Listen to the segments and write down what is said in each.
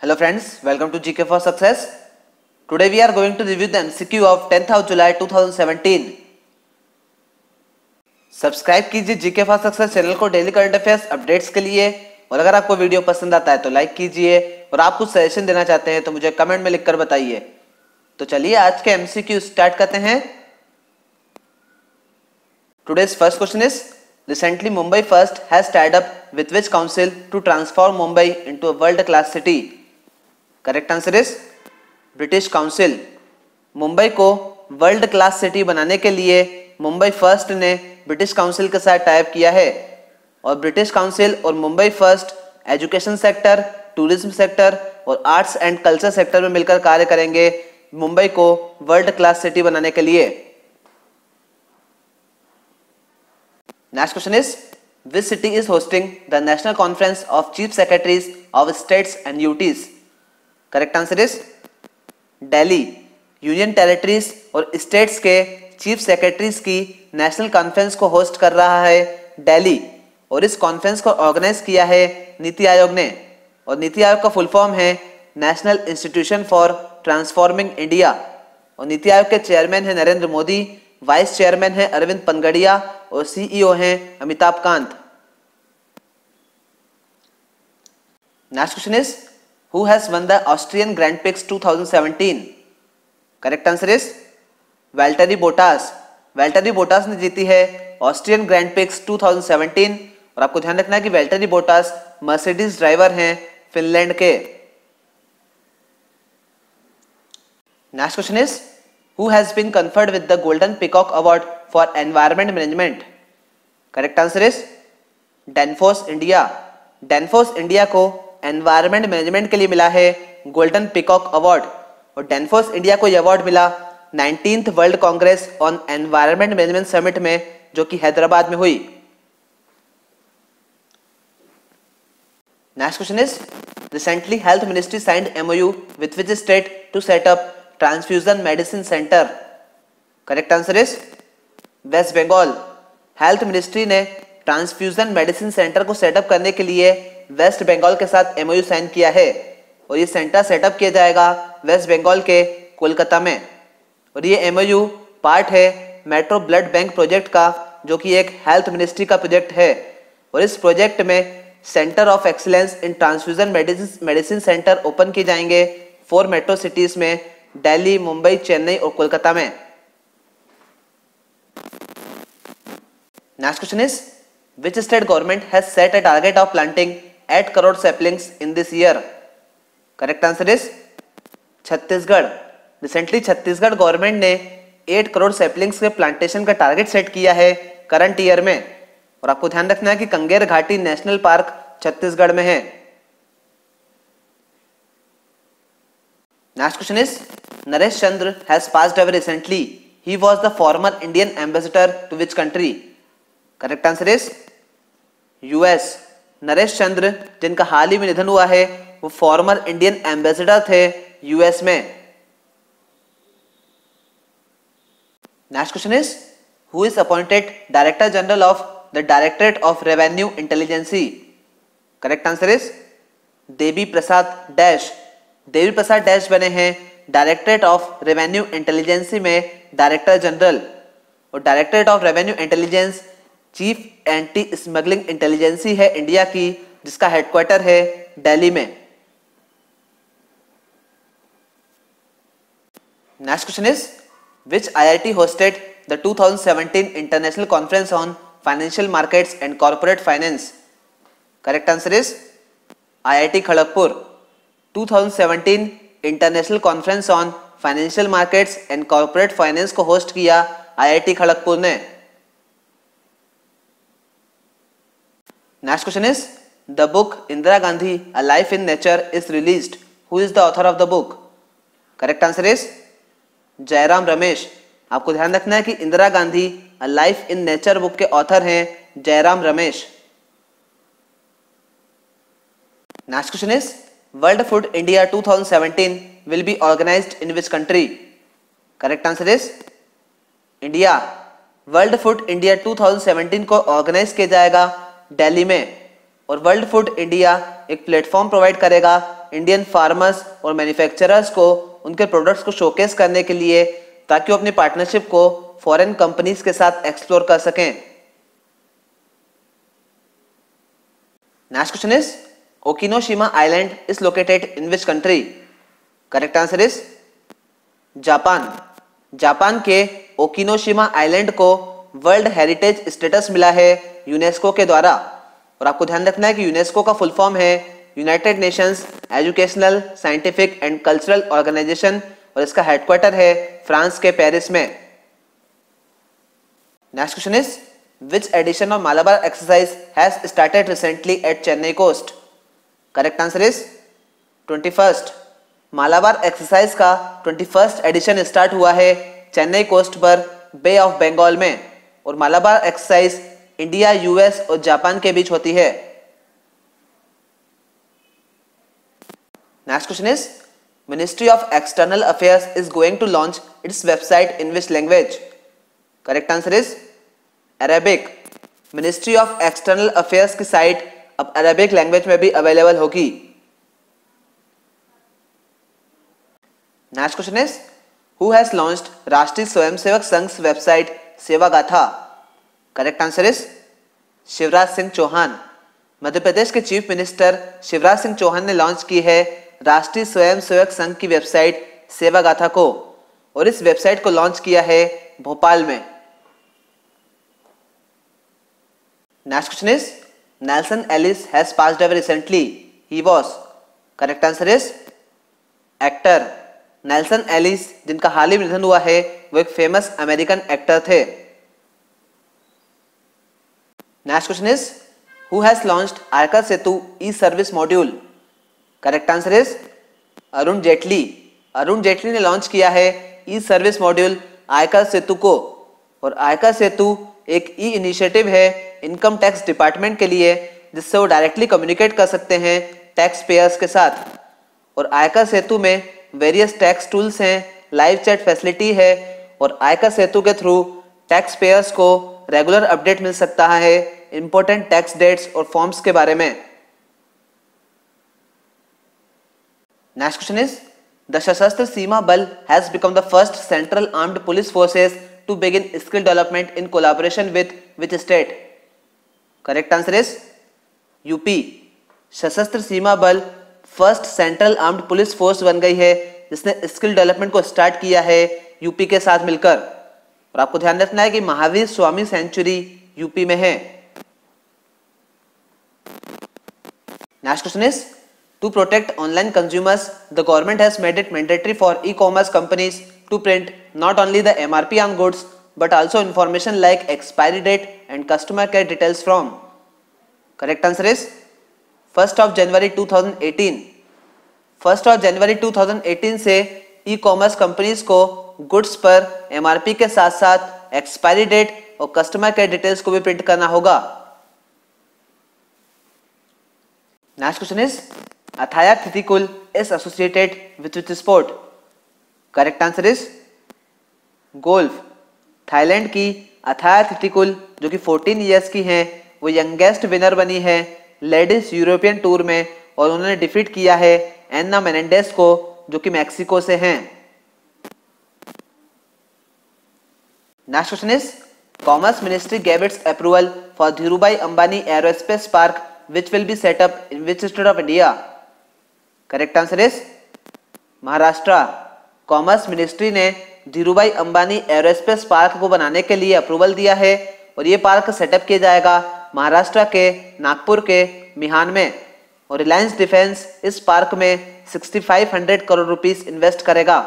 Hello friends, welcome to GK for Success. Today we are going to review the MCQ of 10th of July 2017. Subscribe कीजिए GK for Success channel को daily current affairs updates के लिए, और अगर आपको video पसंद आता है तो लाइक कीजिए, और आप कुछ सजेशन देना चाहते हैं तो मुझे कमेंट में लिखकर बताइए। तो चलिए आज के MCQ स्टार्ट करते हैं। Today's first question is, recently Mumbai First has tied up with which council to transform Mumbai into a world-class city? Correct answer is British council. Mumbai को वर्ल्ड क्लास सिटी बनाने के लिए मुंबई फर्स्ट ने British council के साथ type किया है, और ब्रिटिश काउंसिल और Mumbai first education sector, tourism sector और आर्ट्स एंड कल्चर सेक्टर में मिलकर कार्य करेंगे मुंबई को वर्ल्ड क्लास सिटी बनाने के लिए। Next question is, which city is hosting the national conference of chief secretaries of states and UTs? Correct answer is Delhi. Union territories और स्टेट्स के चीफ सेक्रेटरीज की नेशनल कॉन्फ्रेंस को होस्ट कर रहा है दिल्ली, और इस कॉन्फ्रेंस को ऑर्गेनाइज किया है नीति आयोग ने, और नीति आयोग का फुल फॉर्म है national institution for transforming India, और नीति आयोग के चेयरमैन है नरेंद्र मोदी, वाइस चेयरमैन है अरविंद पनगड़िया और सीईओ हैं Amitabh Kant. Next question is, Who has won the Austrian Grand Prix 2017? Correct answer is Valtteri Bottas. Valtteri Bottas ने जीती है ऑस्ट्रियन ग्रैंड प्रिक्स 2017, और आपको ध्यान रखना है कि वैल्टरी बोटास मर्सिडीज ड्राइवर हैं फिनलैंड के। Next question is, Who has been conferred with the Golden Peacock Award for Environment Management? Correct answer is Danfoss India. Danfoss India को एनवायरमेंट मैनेजमेंट के लिए मिला है गोल्डन पिकॉक अवार्ड, और डेनफोर्स India को यह अवार्ड मिला 19th World Congress on Environment Management Summit में, जो कि हैदराबाद में हुई। Next question is, recently health ministry signed MOU with which state to set up transfusion medicine centre? Correct answer is West Bengal. Health ministry ने transfusion medicine centre को setup करने के लिए वेस्ट बंगाल के साथ MOU साइन किया है, और ये सेंटर सेटअप किया जाएगा वेस्ट बंगाल के कोलकाता में, और ये MOU पार्ट है मेट्रो ब्लड बैंक प्रोजेक्ट का, जो कि एक हेल्थ मिनिस्ट्री का प्रोजेक्ट है, और इस प्रोजेक्ट में centre of excellence in transfusion medicine centre open किए जाएंगे 4 मेट्रो सिटीज में, दिल्ली, मुंबई, चेन्नई और कोलकाता में। Next question is, which state government has set a target of planting 8 crore saplings in this year? Correct answer is Chhattisgarh. Recently Chhattisgarh government ने 8 crore saplings के plantation का target set किया है करंट ईयर में, और आपको ध्यान रखना है कि कंगेर घाटी नेशनल पार्क छत्तीसगढ़ में है। Next question is, Naresh Chandra has passed away recently, he was the former Indian ambassador to which country? Correct answer is US. Naresh Chandra, जिनका हाल ही में निधन हुआ है, वो फॉर्मर इंडियन एम्बेसडर थे यूएस में। Next question is, who is appointed director general of the directorate of revenue intelligence? Correct answer is Devi Prasad Dash. Devi Prasad Dash बने हैं डायरेक्टरेट ऑफ रेवेन्यू इंटेलिजेंसी में डायरेक्टर जनरल, और Directorate of Revenue Intelligence chief anti smuggling intelligence है India की, जिसका headquarter है दिल्ली में। Next question is, which IIT hosted the 2017 international conference on financial markets and corporate finance? Correct answer is IIT Kharagpur. 2017 international conference on financial markets and corporate finance को host किया IIT Kharagpur ने। Next question is, the book Indira Gandhi, A Life in Nature is released. Who is the author of the book? Correct answer is Jairam Ramesh. आपको ध्यान रखना है कि Indira Gandhi A Life in Nature book के author हैं Jairam Ramesh. Next question is, World Food India 2017 will be organized in which country? Correct answer is India. World food India 2017 को organise किया जाएगा दिल्ली में, और वर्ल्ड फूड इंडिया एक प्लेटफॉर्म प्रोवाइड करेगा Indian farmers और मैन्युफैक्चरर्स को उनके प्रोडक्ट्स को शोकेस करने के लिए, ताकि वो अपनी पार्टनरशिप को फॉरेन कंपनीज के साथ एक्सप्लोर कर सकें। Next question is Okinoshima island is located in which country? Correct answer is Japan. Japan के ओकिनोशिमा आइलैंड को वर्ल्ड हेरिटेज स्टेटस मिला है यूनेस्को के द्वारा। और आपको ध्यान रखना है कि यूनेस्को का फुल फॉर्म है United Nations Educational, Scientific and Cultural Organization, और इसका हेडक्वार्टर है फ्रांस के पेरिस में। Next question is which edition of Malabar exercise has started recently at Chennai coast? Correct answer is 21st। Malabar exercise का 21st एडिशन स्टार्ट हुआ है Chennai coast पर बे of Bengal में। और मालाबार एक्सरसाइज इंडिया, यूएस और जापान के बीच होती है। Next question is ministry of external affairs is going to launch its website in which language? Correct answer is Arabic. Ministry of external affairs की साइट अब अरेबिक लैंग्वेज में भी available होगी। Next question is who has launched Rashtriya Swayamsevak Sangh website Seva Gatha? Correct answer is Shivraj Singh Chouhan. Madhya Pradesh के chief minister Shivraj Singh Chauhan ने launch की है राष्ट्रीय स्वयंसेवक संघ की वेबसाइट सेवा गाथा को, और इस वेबसाइट को लॉन्च किया है भोपाल में। Next question is Nelson Ellis has passed away recently, he was? Correct answer is actor. Nelson Ellis जिनका हाल ही निधन हुआ है वो एक फेमस अमेरिकन एक्टर थे। Next question is who has launched Aaykar Setu e service module? Correct answer is Arun Jaitley. Arun Jaitley ने लॉन्च किया है ई सर्विस मॉड्यूल आयकर सेतु को। और आयकर सेतु एक ई इनिशिएटिव है इनकम टैक्स डिपार्टमेंट के लिए, जिससे वो डायरेक्टली कम्युनिकेट कर सकते हैं टैक्स पेयर्स के साथ। और आयकर सेतु में वेरियस टैक्स टूल्स हैं, लाइव चैट फैसिलिटी है, और आयकर सेतु के थ्रू टैक्स पेयर्स को रेगुलर अपडेट मिल सकता है इंपॉर्टेंट टैक्स डेट्स और फॉर्म्स के बारे में। Next question is the Sashastra Seema Bal has become the first central armed police forces to begin skill development in collaboration with which state? Correct answer is UP. Sashastra Seema Bal first central armed police force बन गई है जिसने skill development को start किया है UP के साथ मिलकर। और आपको ध्यान रखना है कि महावीर स्वामी सेंचुरी यूपी में है। Next question is to protect online consumers the government has made it mandatory for e-commerce companies to print not only the MRP on goods but also information like expiry date and customer care details from? Correct answer is 1 जनवरी 2018। 1 जनवरी 2018 से e commerce companies को goods पर MRP के साथ साथ expiry date और customer care details को भी print करना होगा। Next question is Atthaya Thitikul is associated with which sport? Correct answer is golf. Thailand की अथाया थिथिकुल जो कि 14 इयर्स की हैं, वो यंगेस्ट विनर बनी है लेडीज यूरोपियन टूर में, और उन्होंने डिफीट किया है एन्ना मेनेंडेस को जो कि मैक्सिको से हैं। Next question is commerce ministry gave its approval for Dhirubhai Ambani aerospace park which will be set up in which state of India? Correct answer is Maharashtra. Commerce ministry ने धीरूभाई अंबानी एरोस्पेस पार्क को बनाने के लिए अप्रूवल दिया है, और ये पार्क सेटअप किया जाएगा महाराष्ट्र के नागपुर के मिहान में। और रिलायंस डिफेंस इस पार्क में 6500 करोड़ रुपीस इन्वेस्ट करेगा।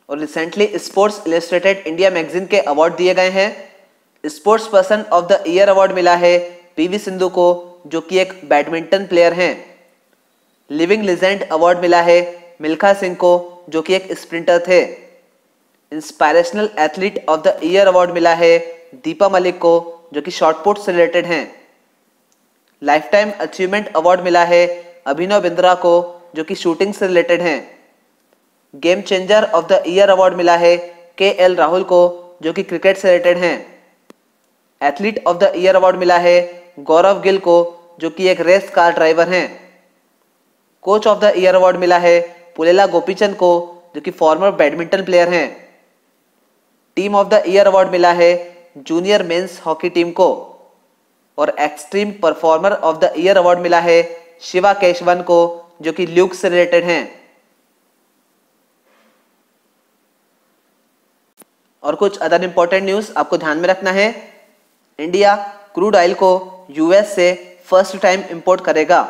और recently sports illustrated India magazine के अवार्ड दिए गए हैं। Sports person of the year award मिला है पीवी सिंधु को जो कि एक बैडमिंटन प्लेयर हैं। लिविंग लेजेंड अवार्ड मिला है मिल्खा सिंह को जो कि एक स्प्रिंटर थे। Inspirational athlete of the year award मिला है दीपा मलिक को जो कि शॉटपुट से रिलेटेड हैं। लाइफ टाइम अचीवमेंट अवार्ड मिला है अभिनव बिंद्रा को जो कि शूटिंग से रिलेटेड हैं। Game changer of the year award मिला है KL राहुल को जो कि क्रिकेट से रिलेटेड हैं। Athlete of the year award मिला है गौरव गिल को जो कि एक रेस कार ड्राइवर हैं। Coach of the year award मिला है पुलेला गोपीचंद को, जो कि फॉर्मर बैडमिंटन प्लेयर हैं। Team of the year award मिला है जूनियर मेंस हॉकी टीम को। और extreme performer of the year award मिला है शिवा केशवन को, जो कि ल्यूक से रिलेटेड हैं। और कुछ अदर इंपॉर्टेंट न्यूज आपको ध्यान में रखना है। इंडिया क्रूड ऑयल को यूएस से फर्स्ट टाइम इंपोर्ट करेगा।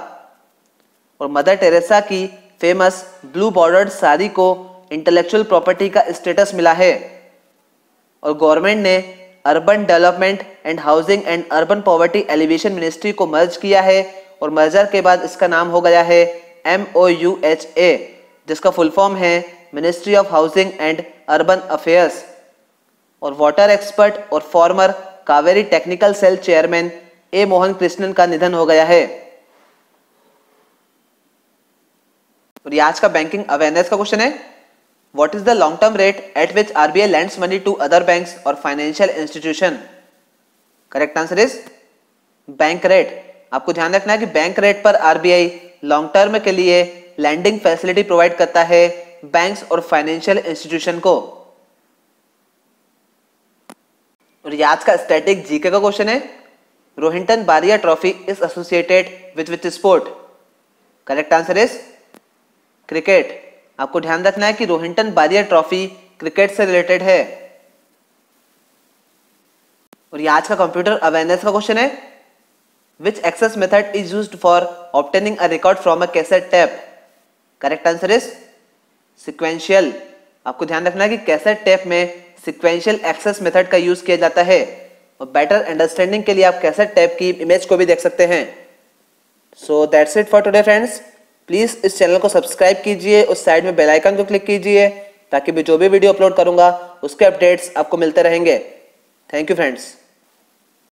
और मदर टेरेसा की फेमस ब्लू बॉर्डर्ड साड़ी को इंटेलेक्चुअल प्रॉपर्टी का स्टेटस मिला है। और गवर्नमेंट ने urban development and housing and urban poverty alleviation ministry को मर्ज किया है। और मर्जर के बाद इसका नाम हो गया है MOUHA, जिसका फुल फॉर्म है Ministry of Housing and Urban Affairs. और वाटर एक्सपर्ट और former Kaveri technical cell chairman A Mohan Krishnan का निधन हो गया है। और आज का बैंकिंग अवेयरनेस का क्वेश्चन है, what is the long term rate at which RBI lends money to other banks or financial institution? Correct answer is bank rate. आपको ध्यान रखना है कि बैंक रेट पर RBI लॉन्ग टर्म के लिए लैंडिंग फैसिलिटी प्रोवाइड करता है बैंक्स और फाइनेंशियल इंस्टीट्यूशन को। और आज का स्टैटिक जीके का क्वेश्चन है, Rohinton Baria trophy is associated with which sport? Correct answer is cricket. आपको ध्यान रखना है कि रोहिंटन बारिया ट्रॉफी क्रिकेट से रिलेटेड है। और आज का कंप्यूटर अवेयरनेस का क्वेश्चन है, which access method is used for obtaining a record from a cassette tape? Correct answer is sequential. आपको ध्यान रखना है कि कैसेट टेप में सिक्वेंशियल एक्सेस मेथड का यूज किया जाता है। और बेटर अंडरस्टैंडिंग के लिए आप कैसेट टैप की इमेज को भी देख सकते हैं। So that's it for today friends. Please इस चैनल को सब्सक्राइब कीजिए, उस साइड में बेल आइकन को क्लिक कीजिए, ताकि मैं जो भी वीडियो अपलोड करूंगा उसके अपडेट्स आपको मिलते रहेंगे। Thank you friends.